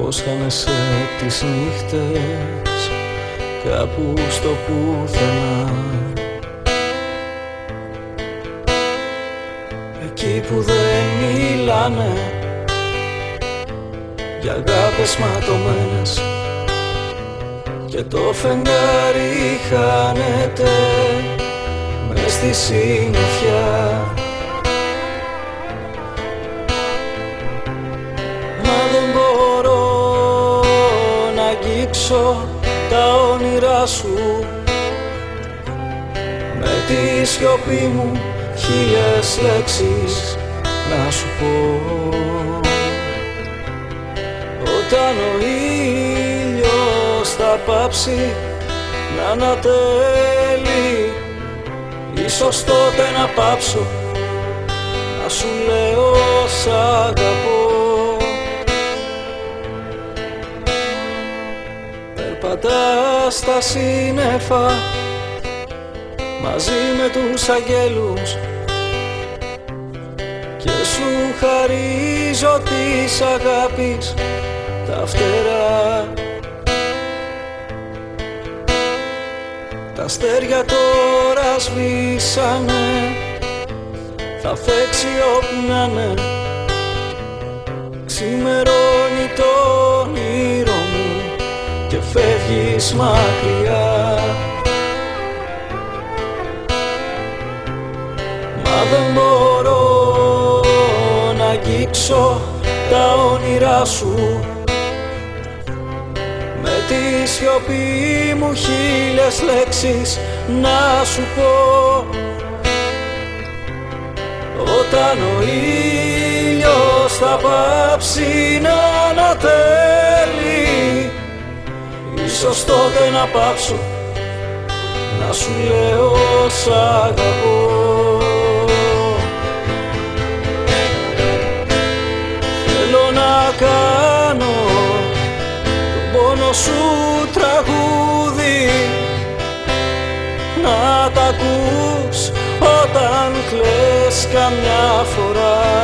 πως χάνεσαι τις νύχτες κάπου στο πουθενά, εκεί που δεν μιλάνε για αγάπες ματωμένες και το φεγγάρι χάνεται μες στη συννεφιά. Μα δεν μπορώ να αγγίξω τα όνειρά σου, με τη σιωπή μου χίλιες λέξεις να σου πω. Όταν ο ήλιος θα πάψει να ανατέλει, ίσως τότε να πάψω να σου λέω σ' αγαπώ. Περπατάς στα σύννεφα μαζί με τους αγγέλους και σου χαρίζω της αγάπης τα φτερά. Τα αστέρια τώρα σβήσανε, θα φέξει όπου να είναι, ξημερώνει το όνειρο μου και φεύγεις μακριά. Μα δεν μπορώ να αγγίξω τα όνειρά σου, με τη σιωπή μου χίλιες λέξεις να σου πω. Όταν ο ήλιος θα πάψει να ανατέλει, ίσως τότε να πάψω να σου λέω σ' αγαπώ. Θέλω να κάνω τον πόνο σου τραγούδι, να τ' ακούς όταν κλαις καμιά φορά.